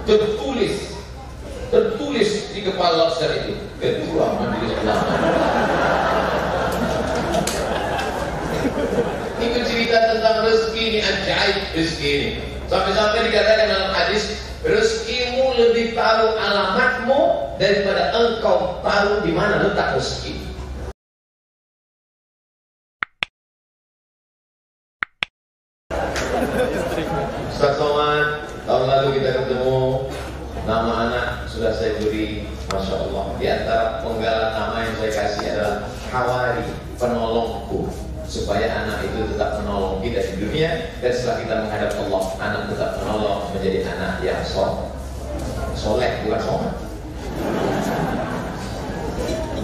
tertulis di kepala lobster itu, ketua majelis ulama. Ini cerita tentang rezeki ini, ajaib rezeki ini. Sampai-sampai dikatakan dalam hadis, rezekimu lebih tahu alamatmu daripada engkau tahu di mana letak rezeki. Ustaz Somad, tahun lalu kita ketemu. Nama anak sudah saya beri, Masya Allah. Di antara penggalan nama yang saya kasih adalah Hawari, penolongku, supaya anak itu tetap menolong kita di dunia, dan setelah kita menghadap Allah, anak tetap menolong menjadi anak yang soleh, bukan somat.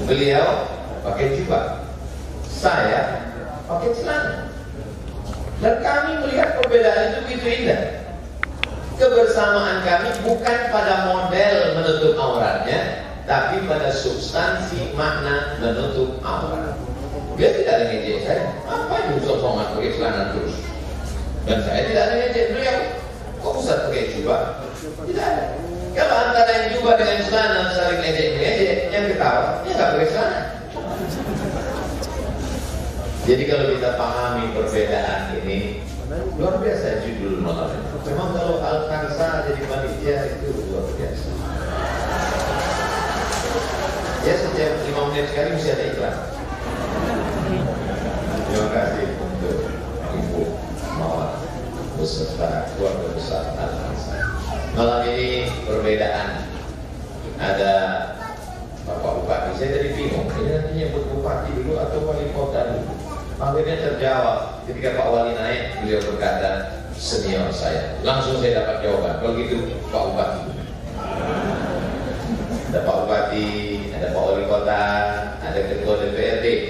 Beliau pakai jubah, saya pakai celana, dan kami melihat perbedaan itu begitu indah. Kebersamaan kami bukan pada model menutup auratnya, tapi pada substansi makna menutup aurat. Dia tidak ada ngejek saya. Apa itu Ustaz Somad pakai celana terus? Dan saya tidak ada ngejek beliau. Kok Ustaz pakai jubah? Tidak ada. Kalau antara yang jubah dengan celana saling ngejek-ngejek, yang ketawa, dia nggak pakai celana. Jadi kalau kita pahami perbedaan ini, luar biasa judul malam ini. Memang kalau Al-Kansa jadi panitia itu luar biasa. Ya setiap 5 menit sekali mesti ada iklan. Terima kasih untuk Ibu Mawar beserta keluarga besar Al-Kansa. Malam ini perbedaan. Ada Bapak Bupati, saya dari bingung, ini nantinya Bupati dulu atau Wali Kota dulu. Akhirnya terjawab ketika Pak Wali naik, beliau berkata, senior saya. Langsung saya dapat jawaban, kalau gitu Pak Bupati. Ada Pak Bupati, ada Pak Wali Kota, ada Ketua DPRD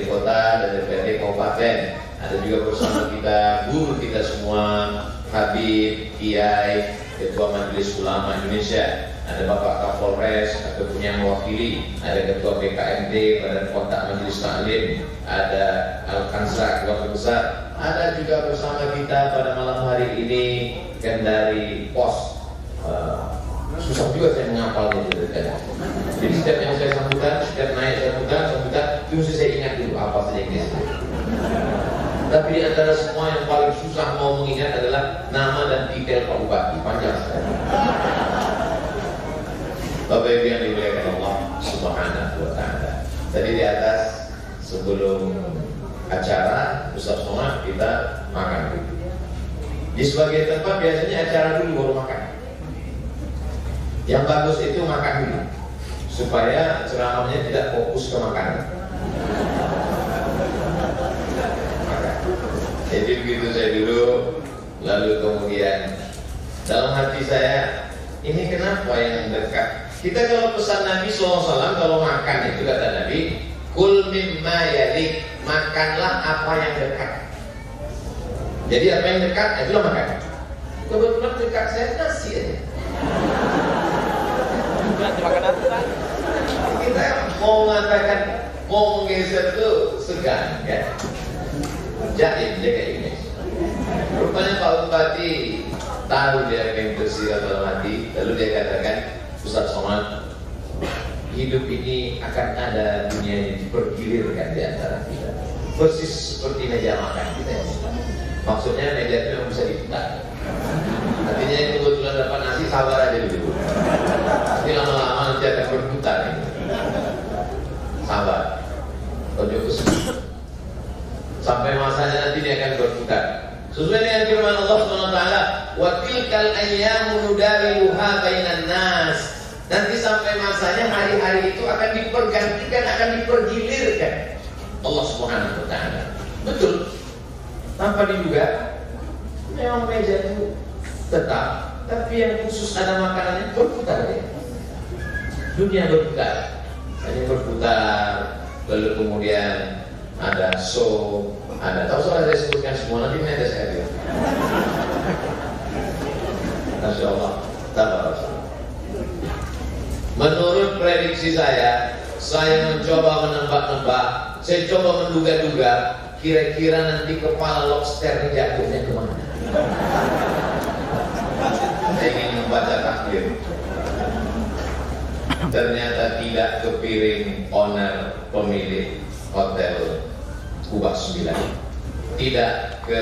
Kota dan DPRD Kabupaten. Ada juga bersama kita guru kita semua, Habib, Kiai, Ketua Majelis Ulama Indonesia. Ada Bapak Kapolres ataupun yang mewakili, ada Ketua BKMD, Badan Kontak Majelis Taklim, ada Al-Kansa keluarga besar, ada juga bersama kita pada malam hari ini dari pos. Susah juga saya menghafalnya itu. Jadi setiap yang saya sambutan, setiap naik sambutan, itu mesti saya ingat dulu apa saja yang disebut. Tapi di antara semua yang paling susah mau mengingat adalah nama dan detail Pak Bupati, panjang sekali. Bapak Ibu yang dimuliakan Allah Subhanahu wa Ta'ala. Tadi di atas sebelum acara Ustaz Somad kita makan dulu. Di sebagian tempat biasanya acara dulu baru makan. Yang bagus itu makan dulu supaya ceramahnya tidak fokus ke makanan. Makan. Jadi begitu saya dulu, lalu kemudian dalam hati saya, ini kenapa yang dekat? Kita kalau pesan Nabi SAW, kalau makan itu kata Nabi, kul mimma yalik, makanlah apa yang dekat. Jadi apa yang dekat, itulah makan. Kebetulan dekat saya nasi aja. Kita mau mengatakan, mau menggeser itu segan, ya. Jahit jaga image. Rupanya Pak Bupati tahu dia yang tersirat dalam hati, lalu dia katakan, Ustaz Somad, hidup ini akan ada dunia yang dipergilirkan di antara kita, persis seperti meja makan kita. Maksudnya meja itu yang bisa diputar. Artinya yang kebetulan dapat nasi, sabar aja dulu. Nanti lama-lama nanti akan berputar ini. Sabar. Ojo kesulitan. Sampai masanya nanti dia akan berputar. Sesuai dengan firman Allah SWT, wa tilkal ayyamu nudawiluha bainan nas. Nanti sampai masanya hari-hari itu akan dipergantikan, akan dipergilirkan. Allah Subhanahu wa Ta'ala. Betul. Tanpa diduga, memang meja itu tetap, tapi yang khusus ada makanannya berputar ya. Dunia berputar, hanya berputar. Lalu kemudian ada show, ada, tahu soal saya sebutkan semua nanti ada saya bilang. Masya Allah, tabarakallah. Menurut prediksi saya mencoba menebak-nebak, saya coba menduga-duga, kira-kira nanti kepala lobster jatuhnya kemana? Saya ingin membacakan hadir. Ternyata tidak kepiring owner pemilik hotel Kubah 9, tidak ke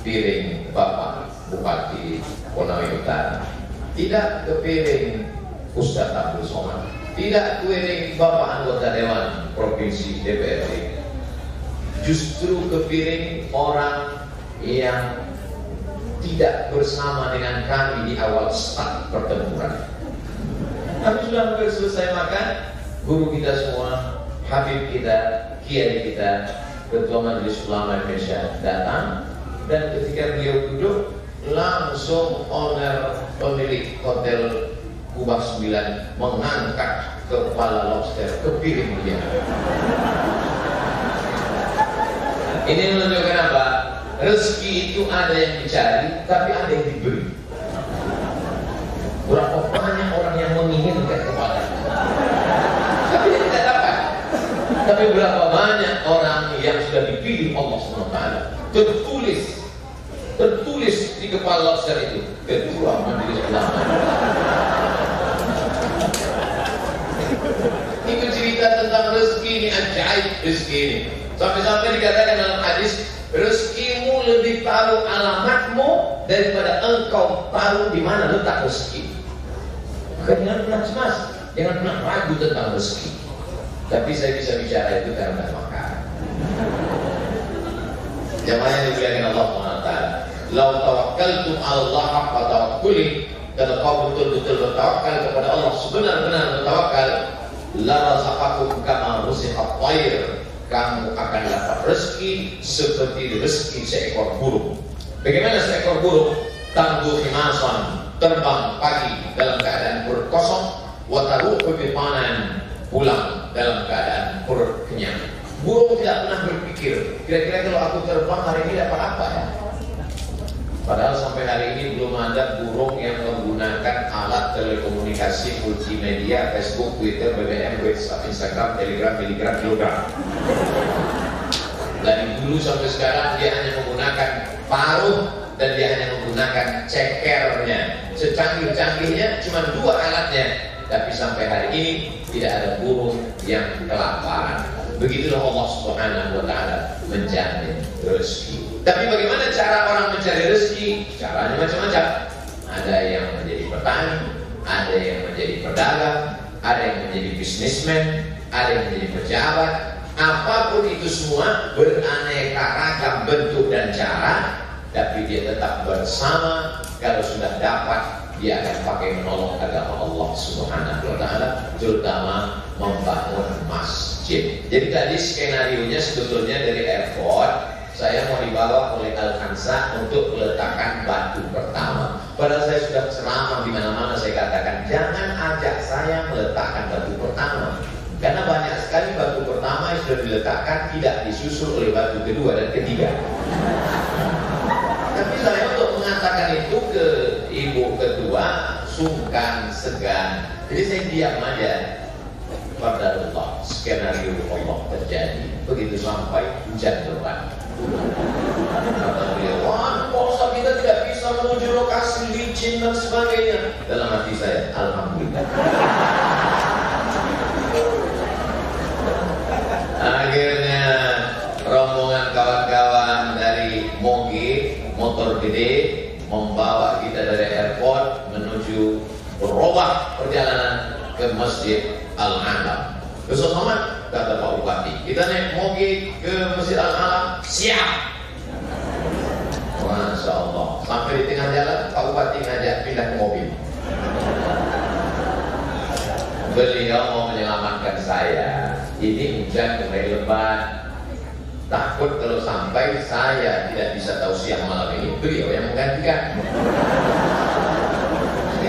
piring Bapak Bupati Konawe Utara, tidak ke piring Ustadz Abdul Somad, tidak ke piring Bapak anggota Dewan Provinsi DPRD, justru ke piring orang yang tidak bersama dengan kami di awal start pertempuran. Kami sudah hampir selesai makan, guru kita semua, habib kita, kiai kita, Ketua Majelis Ulama Indonesia datang, dan ketika beliau duduk, langsung owner pemilik hotel Kubah 9 mengangkat kepala lobster ke piring dia. Ini menunjukkan apa? Rezeki itu ada yang dicari, tapi ada yang diberi. Berapa banyak orang yang menginginkan kepadanya, tapi dia tidak dapat. Tapi berapa banyak orang yang sudah dipilih Allah SWT, tertulis di kepala lobster itu, Ketua Majelis Ulama. Itu cerita tentang rezeki ini, ajaib rezeki ini. Sampai-sampai dikatakan dalam hadis, rezekimu lebih tahu alamatmu daripada engkau tahu di mana letak rezeki. Maka jangan pernah cemas, jangan pernah ragu tentang rezeki. Tapi saya bisa bicara itu karena makan. Jamaah yang dimuliakan Allah SWT, lau tawakkaltum 'ala Allah haqqa tawakkuli, kalau kau betul-betul bertawakal kepada Allah sebenar-benar bertawakal, la razaqakum kama ruziqat thair, kamu akan dapat rezeki seperti rezeki seekor burung. Bagaimana seekor burung? Tangguh himasan, terbang pagi dalam keadaan perut kosong, wataruh kebitanan, pulang dalam keadaan perut kenyang. Burung tidak pernah berpikir, kira-kira kalau aku terbang hari ini dapat apa ya? Padahal sampai hari ini belum ada burung yang menggunakan alat telekomunikasi multimedia, Facebook, Twitter, BBM, WhatsApp, Instagram, Telegram, Miligram, Kilogram. Dari dulu sampai sekarang dia hanya menggunakan paruh dan dia hanya menggunakan cekernya. Secanggih-canggihnya cuma 2 alatnya, tapi sampai hari ini tidak ada burung yang kelaparan. Begitulah Allah Subhanahu wa Ta'ala menjamin rezeki. Tapi bagaimana cara orang mencari rezeki? Caranya macam-macam. Ada yang menjadi petani, ada yang menjadi pedagang, ada yang menjadi bisnismen, ada yang menjadi pejabat. Apapun itu semua beraneka ragam bentuk dan cara, tapi dia tetap bersama. Kalau sudah dapat, dia akan pakai menolong agama Allah Subhanahu wa Ta'ala, terutama membangun masjid. Jadi tadi skenarionya sebetulnya dari airport, saya mau dibawa oleh Al-Kansa untuk meletakkan batu pertama. Padahal saya sudah ceramah di mana-mana, saya katakan jangan ajak saya meletakkan batu pertama, karena banyak sekali batu pertama yang sudah diletakkan tidak disusul oleh batu kedua dan ketiga. Tapi saya untuk mengatakan itu ke ibu ketua sungkan, segan. Jadi saya diam aja. Pada Allah, skenario Allah terjadi. Begitu sampai hujan lebat. Kata beliau, wah, Pak, kita tidak bisa menuju lokasi licin dan sebagainya. Dalam hati saya, alhamdulillah. Akhirnya rombongan kawan-kawan dari Moge, motor gede, membawa kita dari airport menuju berubah perjalanan ke Masjid Al-Alam. Besok Muhammad, kata Pak Bupati, kita naik Moge ke Masjid Al-Alam. Siap. Masya Allah. Sampai di tengah jalan, Pak Bupati ngajak pindah ke mobil. Beliau mau menyelamatkan saya. Ini hujan mulai lebat. Takut kalau sampai saya tidak bisa tahu siang malam ini, beliau yang menggantikan.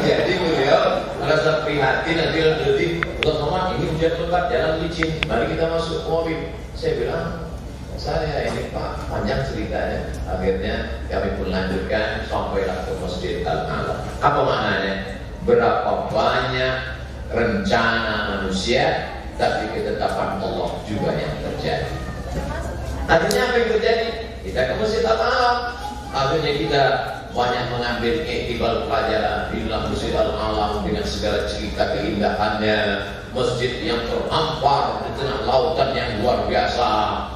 Jadi beliau merasa prihatin, nanti berarti Muhammad, ini hujan lebat, jalan licin, mari kita masuk mobil. Saya bilang, saya ini Pak, panjang ceritanya. Akhirnya kami pun lanjutkan sampailah ke Masjid Al-Alam. Apa maknanya? Berapa banyak rencana manusia, tapi ketetapan Allah juga yang terjadi. Akhirnya apa yang terjadi? Kita ke Masjid Al-Alam. Akhirnya kita banyak mengambil iktibal pelajaran di dalam Masjid Al-Alam dengan segala cerita keindahannya, masjid yang terhampar di tengah lautan yang luar biasa.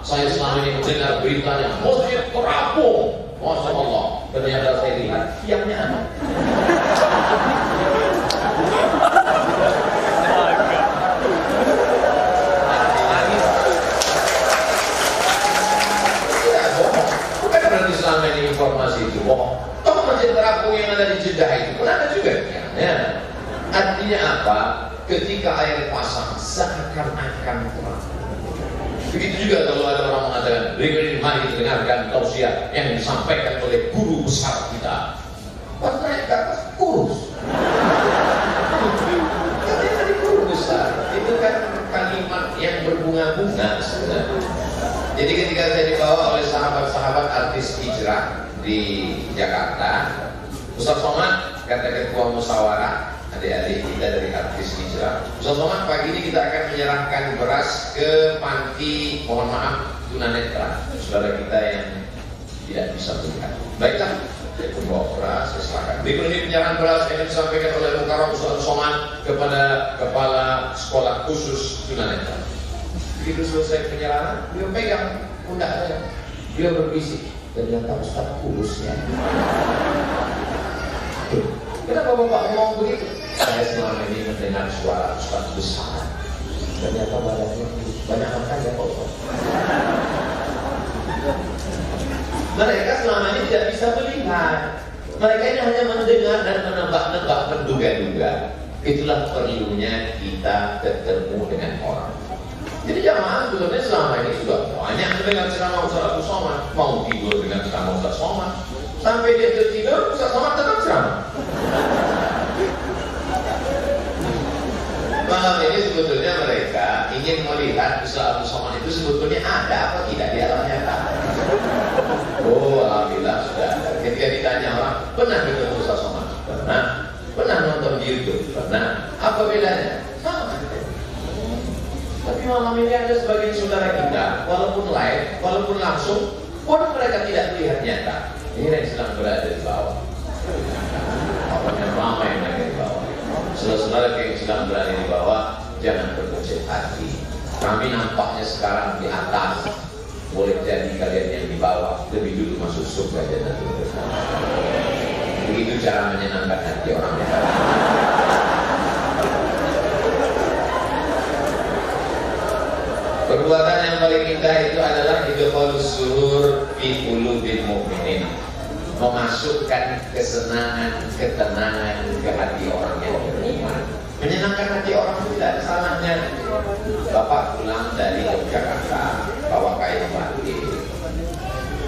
Saya selama ini mendengar beritanya masjid terapung, Masya Allah. Ternyata saya lihat tiangnya anak. Bukan berarti selama ini informasi itu bohong. Toh masjid terapung yang ada di Jeddah itu pun ada juga tiangnya. Artinya apa? Ketika air pasang seakan-akan terang. Begitu juga kalau ada orang mengatakan, berikut ini mari kita dengarkan tausiah yang disampaikan oleh guru besar kita. Pas naik ke atas kurus. Katanya tadi guru besar, itu kan kalimat yang berbunga-bunga sebenarnya. Jadi ketika saya dibawa oleh sahabat-sahabat artis hijrah di Jakarta, Ustaz Somad kata ketua musyawarah, adik-adik kita dari artis hijrah, Ustaz Somad pagi ini kita akan menyerahkan beras ke panti, mohon maaf, tunanetra, saudara kita yang tidak bisa melihat. Baiklah, saya bawa beras, saya serahkan. Berikut ini penyerahan beras yang disampaikan oleh Mukarram Ustaz Somad kepada kepala sekolah khusus tunanetra. Begitu selesai penyerahan, beliau pegang pundaknya, beliau berbisik, ternyata Ustaz kurusnya. Kenapa Bapak ngomong begitu? Saya selama ini mendengar suara Ustaz besar. Ternyata badannya banyak makan ya Pak Ustaz. Mereka selama ini tidak bisa melihat. Mereka ini hanya mendengar dan menebak-nebak, menduga-duga. Itulah perlunya kita ketemu dengan orang. Jadi jamaah sebenarnya selama ini sudah banyak mendengar ceramah Ustaz Abu Somad, mau tidur dengan ceramah Ustaz Somad. Sampai dia tertidur, Ustaz Somad tetap ceramah. Malam ini sebetulnya mereka ingin melihat Ustaz Abu Somad itu sebetulnya ada apa tidak di alam nyata. Oh, alhamdulillah sudah. Ketika ditanya orang, pernah ketemu Ustaz Somad? Pernah. Pernah nonton di YouTube? Pernah. Apa bedanya? Sama. Tapi malam ini ada sebagian saudara kita, walaupun live, walaupun langsung, pun mereka tidak melihat nyata. Ini yang sedang berada di bawah. Apanya ramai mereka di bawah. Saudara-saudara yang sedang berada di bawah, jangan berkecil hati. Kami nampaknya sekarang di atas. Boleh jadi kalian yang di bawah lebih dulu masuk surga jannatul firdaus. Begitu cara menyenangkan hati orang yang ada. Perbuatan yang paling indah itu adalah idkhalus surur fi qulubil mu'minin. Memasukkan kesenangan, ketenangan ke hati orang yang beriman. Menyenangkan hati orang itu tidak salahnya. Bapak pulang dari Yogyakarta, bawa kain batik.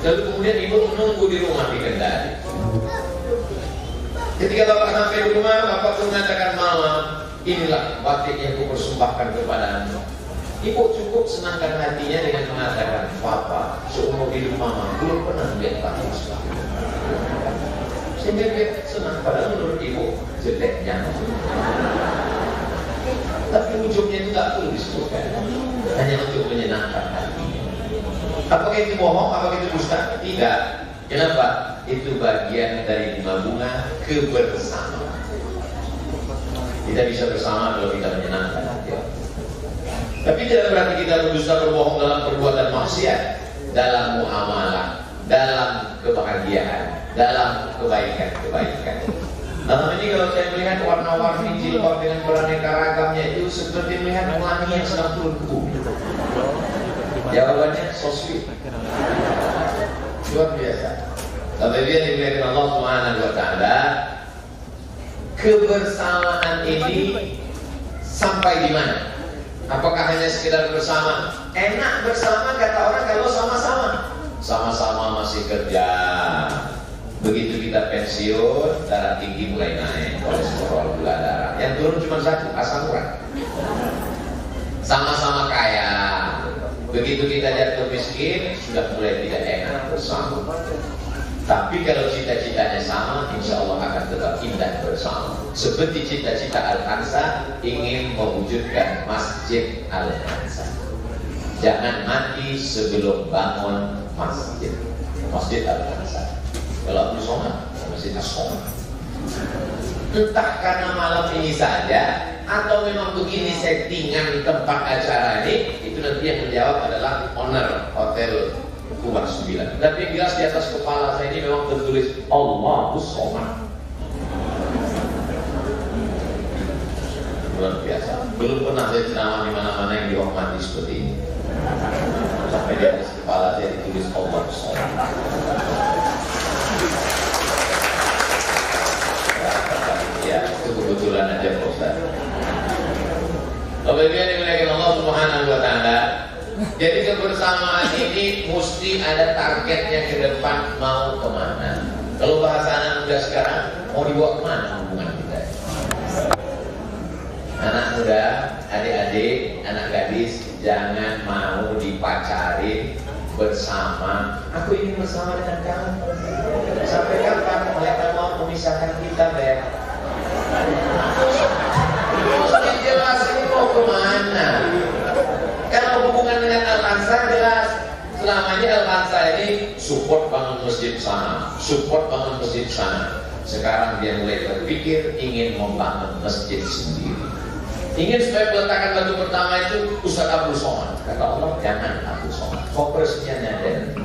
Lalu kemudian ibu menunggu di rumah di Kendari. Ketika bapak sampai di rumah, bapak pun mengatakan, "Mama, inilah batik yang aku persembahkan kepadamu." Ibu cukup senangkan hatinya dengan mengatakan, "Papa, seumur hidup mama belum pernah lihat batik seperti itu." Sehingga dia senang, padahal menurut ibu jeleknya. Tapi ujungnya itu tak perlu disebutkan, hanya untuk menyenangkan hati. Apakah itu bohong? Apakah itu dusta? Tidak. Kenapa? Itu bagian dari bunga kebersamaan. Kita bisa bersama kalau kita menyenangkan hati. Tapi tidak berarti kita berdusta, berbohong dalam perbuatan maksiat, dalam muamalah, dalam kebahagiaan, dalam kebaikan-kebaikan. Dalam ini kalau saya melihat warna-warni jilbab dengan beraneka ragamnya itu seperti melihat pelangi yang sedang turun ke bumi. Jawabannya so sweet, luar biasa. Tapi dia dimuliakan Allah Subhanahu wa Ta'ala. Kebersamaan ini sampai di mana? Apakah hanya sekedar bersama? Enak bersama kata orang kalau sama-sama. Sama-sama masih kerja. Begitu kita pensiun, darah tinggi mulai naik, kolesterol, gula darah. Yang turun cuma satu, asam urat. Sama-sama kaya. Begitu kita jatuh miskin, sudah mulai tidak enak bersama. Tapi kalau cita-citanya sama, insya Allah akan tetap indah bersama. Seperti cita-cita Al-Hansa ingin mewujudkan Masjid Al-Hansa. Jangan mati sebelum bangun masjid. Masjid Al-Hansa. Kalau Abu Somad, Masjid As-Somad. Entah karena malam ini saja atau memang begini settingan tempat acara ini, itu nanti yang menjawab adalah owner Hotel Kubar 9. Tapi yang jelas di atas kepala saya ini memang tertulis Allahus Somad. Luar biasa. Belum pernah saya ceramah di mana-mana yang dihormati seperti ini. Sampai di atas kepala saya ditulis Allahus Somad. Ya, itu kebetulan aja Pak Ustaz. Bapak Ibu yang dimuliakan Allah Subhanahu wa Ta'ala, jadi kebersamaan ini mesti ada targetnya ke depan, mau kemana. Kalau bahasa anak muda sekarang, mau dibawa kemana hubungan kita? Anak muda, adik-adik, anak gadis, jangan mau dipacarin bersama. Aku ingin bersama dengan kamu. Sampai kapan mereka mau memisahkan kita, Beb? Mesti jelas ini mau kemana. Kalau hubungan dengan Al-Ansar jelas. Selama ini Al-Ansar ini support bangun masjid sana, support bangun masjid sana. Sekarang dia mulai berpikir ingin membangun masjid sendiri. Ingin supaya peletakan batu pertama itu Ustaz Abdul Somad. Kata Allah, jangan Abdul Somad, fokusnya Naden.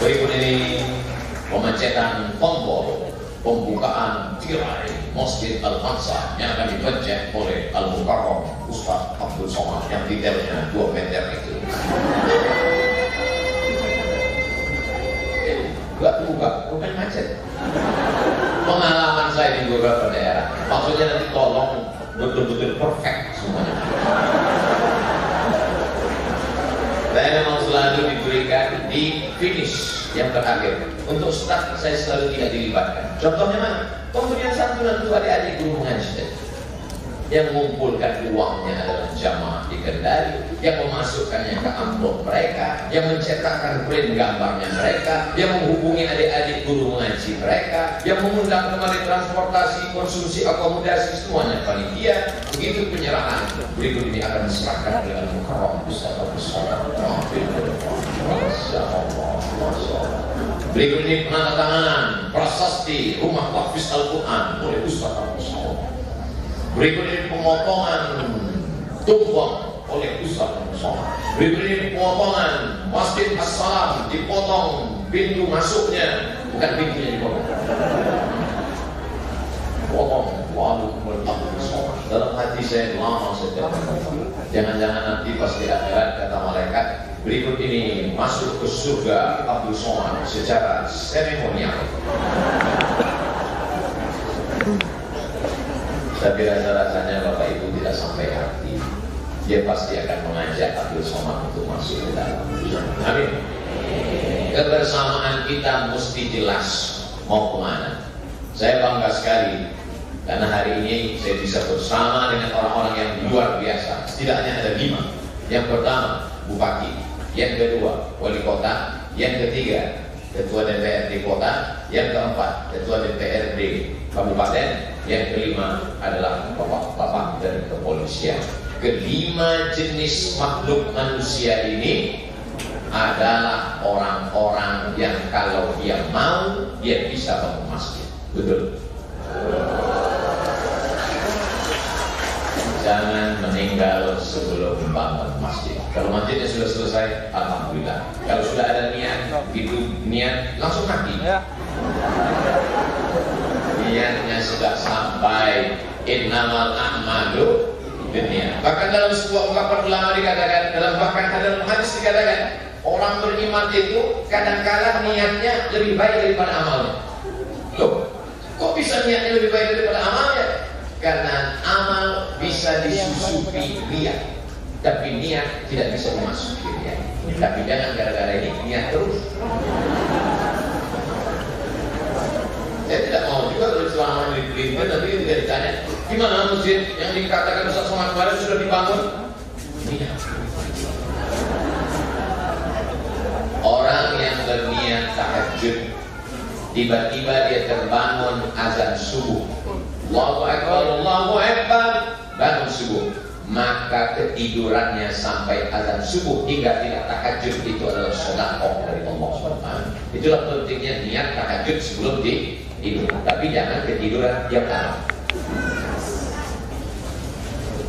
Berikut ini pemecetan tombol pembukaan tirai Masjid Al-Aqsa yang akan dipencet oleh Al-Mukarram Ustaz Abdul Somad yang detailnya 2 meter itu. Bukan macet. Pengalaman saya di beberapa daerah, maksudnya nanti tolong betul-betul perfect semuanya. Saya memang selalu diberikan di finish yang terakhir. Untuk start saya selalu tidak dilibatkan. Contohnya mana? Kemudian satu dan dua adik-adik guru mengaji. Yang mengumpulkan uangnya adalah jamaah di Kendari, yang memasukkannya ke amplop mereka, yang mencetakkan print gambarnya mereka, yang menghubungi adik-adik guru mengaji mereka, yang mengundang kembali transportasi, konsumsi, akomodasi, semuanya panitia. Begitu penyerahan. Berikut ini akan diserahkan oleh Al-Mukarram Ustaz Abdul Somad. Masya Allah, Masya Allah. Berikut ini penandatanganan prasasti Rumah Tahfiz Al-Quran oleh Ustaz Abdul Somad. Berikut ini pemotongan tumpeng oleh Ustaz Abdul Somad. Berikut ini pemotongan Masjid As-Salam, dipotong pintu masuknya, bukan pintunya dipotong. Potong waduh Abdul Somad. Dalam hati saya lama sejak jangan-jangan nanti pas di akhirat kata malaikat, berikut ini masuk ke surga Abdul Somad secara seremonial. Tapi rasa-rasanya Bapak Ibu tidak sampai hati. Dia pasti akan mengajak Abdul Somad untuk masuk ke dalam. Amin. Kebersamaan kita mesti jelas mau kemana. Saya bangga sekali karena hari ini saya bisa bersama dengan orang-orang yang luar biasa. Setidaknya ada 5. Yang pertama Bupati, yang kedua Wali Kota, yang ketiga Ketua DPRD Kota, yang keempat Ketua DPRD Kabupaten, yang kelima adalah bapak-bapak dari kepolisian. Kelima jenis makhluk manusia ini adalah orang-orang yang kalau dia mau, dia bisa bangun masjid. Betul? Jangan meninggal sebelum bangun masjid. Kalau masjidnya sudah selesai, alhamdulillah. Kalau sudah ada niat, itu niat langsung mati. Niatnya sudah sampai innamal a'malu binniyat. Bahkan dalam sebuah ungkapan ulama dikatakan, bahkan dalam hadis dikatakan, orang beriman itu kadang-kadang niatnya lebih baik daripada amalnya. Loh, kok bisa niatnya lebih baik daripada amalnya? Karena amal bisa disusupi niat, tapi niat tidak bisa memasuki niat. Tapi jangan gara-gara ini niat terus. Saya tidak mau juga kalau selama di Clinton, tapi tidak ditanya gimana masjid yang dikatakan Ustaz Somad kemarin sudah dibangun. Niat. Orang yang berniat tahajud, tiba-tiba dia terbangun azan subuh. Allahu Akbar, Allahu Akbar, bangun subuh. maka ketidurannya sampai azan subuh hingga tidak tahajud itu adalah sedekah dari Allah SWT. Itulah pentingnya niat tahajud sebelum tidur. Tapi jangan ketiduran yang malam.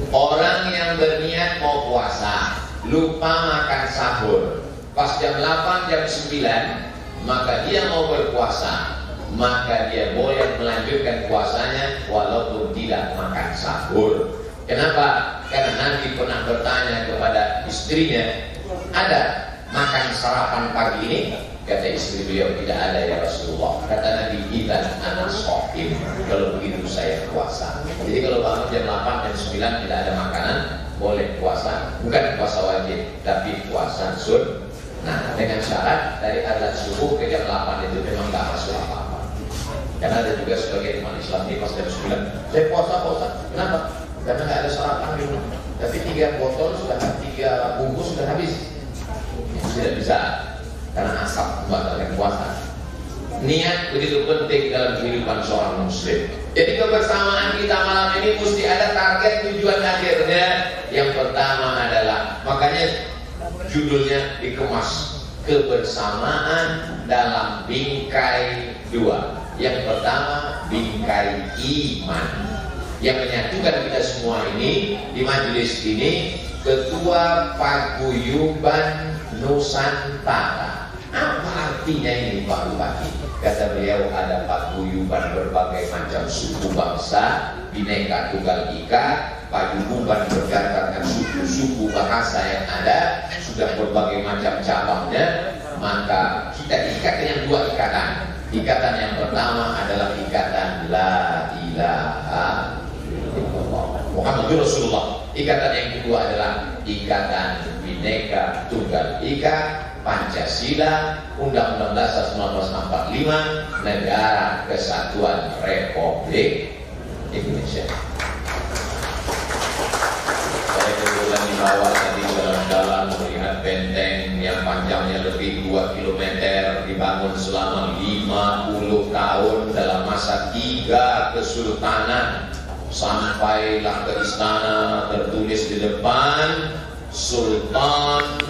Orang yang berniat mau puasa, lupa makan sahur, pas jam 8, jam 9, maka dia mau berpuasa, maka dia boleh melanjutkan puasanya walaupun tidak makan sahur. Kenapa? Karena Nabi pernah bertanya kepada istrinya, ada makan sarapan pagi ini? Kata istri beliau, tidak ada ya Rasulullah. Kata Nabi, idzan ana shaim. Kalau begitu saya puasa. Jadi kalau bangun jam 8 dan 9 tidak ada makanan, boleh puasa. Bukan puasa wajib, tapi puasa sunnah. Nah, dengan syarat dari azan subuh ke jam 8 itu memang tidak masuk apa-apa. Karena ada juga sebagian umat Islam di pas jam 9, saya puasa. Kenapa? Karena nggak ada sarapan di rumah. Tapi 3 botol sudah, 3 bungkus sudah habis. Itu tidak bisa. Karena asap membatalkan puasa. Niat begitu penting dalam kehidupan seorang muslim. Jadi kebersamaan kita malam ini mesti ada target tujuan akhirnya. Yang pertama adalah, makanya judulnya dikemas, kebersamaan dalam bingkai 2. Yang pertama bingkai iman, yang menyatukan kita semua ini di majelis ini, Ketua Paguyuban Nusantara. Apa artinya ini Pak Bupati? Kata beliau, ada paguyuban berbagai macam suku bangsa, Bhinneka Tunggal Ika, paguyuban berdasarkan suku-suku bahasa yang ada, sudah berbagai macam cabangnya. Maka kita ikat dengan 2 ikatan. Ikatan yang pertama adalah ikatan La ilaha illallah Muhammadur Rasulullah. Ikatan yang kedua adalah ikatan Bhinneka Tunggal Ika, Pancasila, Undang-Undang Dasar 1945, Negara Kesatuan Republik Indonesia. Saya kebetulan di bawah tadi jalan-jalan melihat benteng yang panjangnya lebih 2 km, dibangun selama 50 tahun dalam masa 3 kesultanan. Sampailah ke istana, tertulis di depan Sultan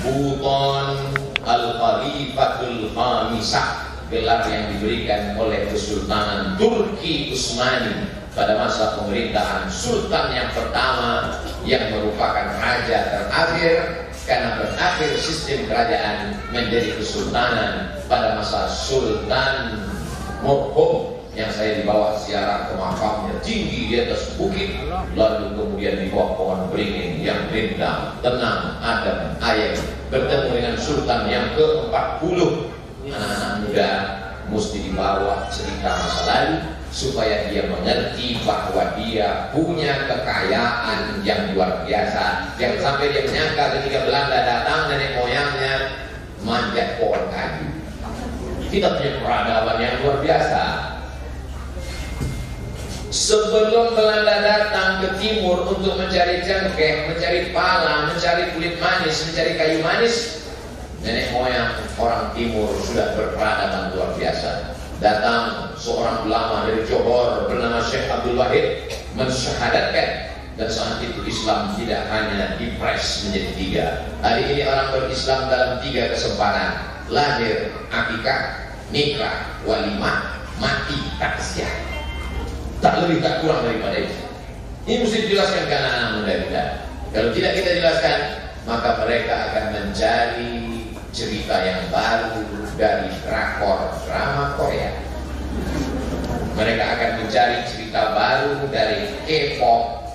Buton Al-Khalifatul Khamisah, gelar yang diberikan oleh Kesultanan Turki Utsmani pada masa pemerintahan Sultan yang pertama, yang merupakan raja terakhir, karena berakhir sistem kerajaan menjadi kesultanan pada masa Sultan Murhum, yang saya dibawa ziarah ke makamnya tinggi di atas bukit, lalu kemudian di bawah pohon beringin yang rindang, tenang, adem, ayem, bertemu dengan Sultan yang ke-40. Anak-anak muda mesti dibawa cerita masa lalu supaya dia mengerti bahwa dia punya kekayaan yang luar biasa. Jangan sampai dia menyangka ketika Belanda datang nenek moyangnya manjat pohon kayu. Kita punya peradaban yang luar biasa. Sebelum Belanda datang ke timur untuk mencari cengkeh, mencari pala, mencari kulit manis, mencari kayu manis, nenek moyang orang timur sudah berperadaban luar biasa. Datang seorang ulama dari Johor bernama Syekh Abdul Wahid mensyahadatkan, dan saat itu Islam tidak hanya dipres menjadi 3. Hari ini orang berislam dalam 3 kesempatan: lahir, akikah, nikah, walimah, mati, takziah. Tak lebih tak kurang daripada itu. Ini mesti dijelaskan ke anak-anak muda kita. Kalau tidak kita jelaskan, maka mereka akan mencari cerita yang baru dari drakor drama Korea. Mereka akan mencari cerita baru dari K-pop.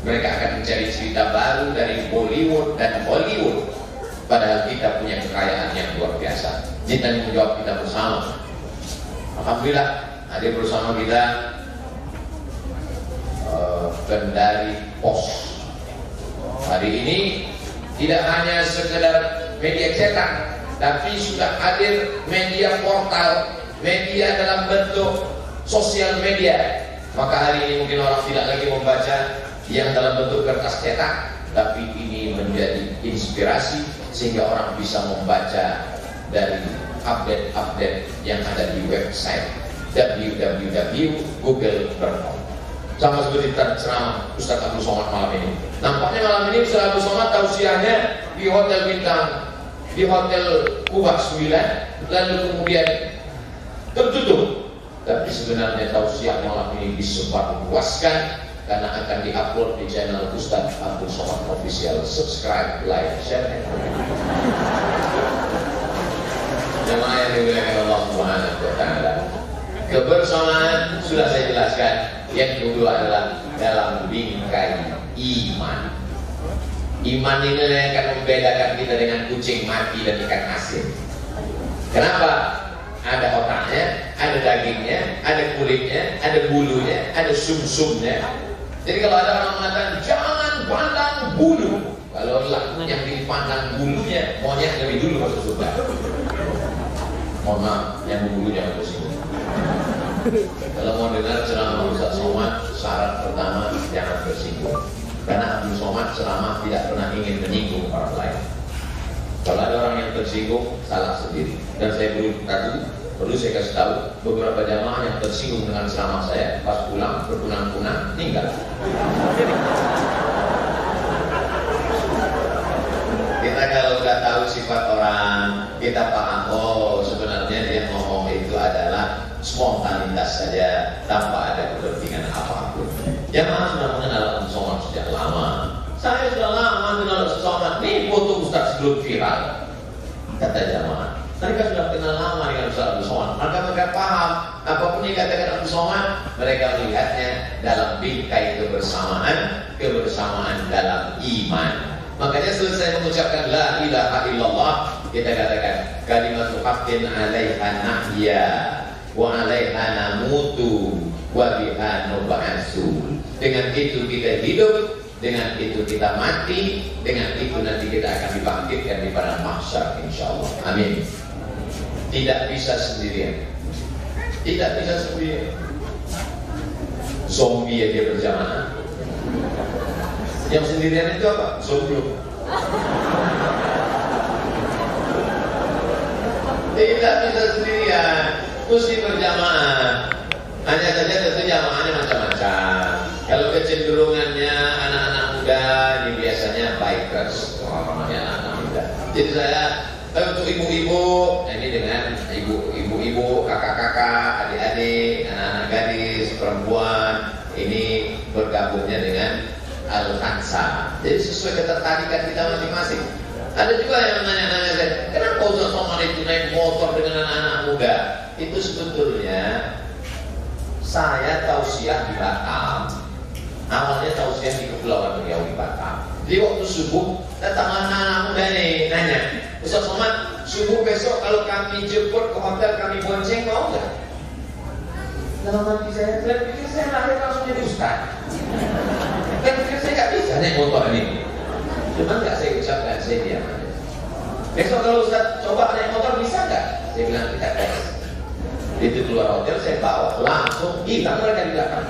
Mereka akan mencari cerita baru dari Bollywood dan Hollywood. Padahal kita punya kekayaan yang luar biasa. Ini tanggung jawab kita bersama. Alhamdulillah hadir bersama kita Kendari Pos. Hari ini tidak hanya sekedar media cetak, tapi sudah hadir media portal, media dalam bentuk sosial media. Maka hari ini mungkin orang tidak lagi membaca yang dalam bentuk kertas cetak, tapi ini menjadi inspirasi sehingga orang bisa membaca dari update-update yang ada di website www.google.com. Sama seperti ceramah Ustaz Abdul Somad malam ini. Nampaknya malam ini Ustaz Abdul Somad tausiahnya di hotel bintang, di hotel Kubah 9, lalu kemudian tertutup. Tapi sebenarnya tausiah malam ini disebarluaskan karena akan diupload di channel Ustaz Abdul Somad Official. Subscribe, like, share, and comment. Jemaah yang dimuliakan Allah Subhanahu wa Ta'ala, kebersamaan sudah saya jelaskan. Yang kedua adalah dalam bingkai iman. Iman ini yang akan membedakan kita dengan kucing mati dan ikan asin. Kenapa? Ada otaknya, ada dagingnya, ada kulitnya, ada bulunya, ada sumsumnya. Jadi kalau ada orang mengatakan jangan pandang bulu, kalau yang dipandang bulunya, monyet lebih dulu masuk surga. Mohon maaf, yang bulunya masuk sini. Kalau mau dengar ceramah Ustaz Somad, syarat pertama jangan bersinggung. Karena Abdul Somad ceramah tidak pernah ingin menyinggung orang lain. Kalau ada orang yang tersinggung, salah sendiri. Dan saya perlu saya kasih tahu, beberapa jamaah yang tersinggung dengan ceramah saya, pas pulang berkunang-kunang, meninggal. Kita kalau udah tahu sifat orang, kita paham, oh sebenarnya dia ngomong itu adalah spontanitas saja, tanpa ada kepentingan apapun. Jamaah sudah mengenal Abdul Somad sejak lama. Saya sudah lama kenal Abdul Somad. Nih foto Ustaz sebelum viral. Kata jamaah, mereka sudah kenal lama dengan Ustaz Abdul Somad. Mereka paham apapun yang dikatakan Abdul Somad, mereka melihatnya dalam bingkai kebersamaan dalam iman. Makanya selesai mengucapkan la ilaha illallah, kita katakan kalimatu haqqin 'alaiha nahya wa 'alaiha namutu wa biha nub'atsu. Dengan itu kita hidup, dengan itu kita mati, dengan itu nanti kita akan dibangkitkan di padang mahsyar insyaallah. Amin. Tidak bisa sendirian. Tidak bisa sendirian. Zombie aja berjamaah. Yang sendirian itu apa? Zombie. Tidak bisa sendirian, mesti berjamaah. Hanya saja tentu jamaahnya macam-macam. Kalau kecenderungannya anak-anak muda, ini biasanya bikers, namanya anak-anak muda. Jadi saya untuk ibu-ibu, ini dengan ibu-ibu, kakak-kakak, adik-adik, anak-anak gadis, perempuan, ini bergabungnya dengan Al-Hansa. Jadi sesuai ketertarikan kita masing-masing. Ada juga yang nanya-nanya saya, kenapa Ustaz Somad itu naik motor dengan anak-anak muda? Itu sebetulnya saya tausiah di Batam. Awalnya tausiah di Kepulauan Riau di Batam. Jadi waktu subuh datang anak-anak muda nih nanya, Ustaz Somad, subuh besok kalau kami jemput ke hotel kami bonceng mau nggak? Dalam hati saya pikir saya lahir langsung jadi ustaz. Saya pikir saya nggak bisa naik motor ini. Cuma nggak saya ucapkan, saya diam aja. Besok kalau Ustaz coba naik motor bisa nggak? Saya bilang kita tes. Itu keluar hotel saya bawa langsung hilang mereka di belakang.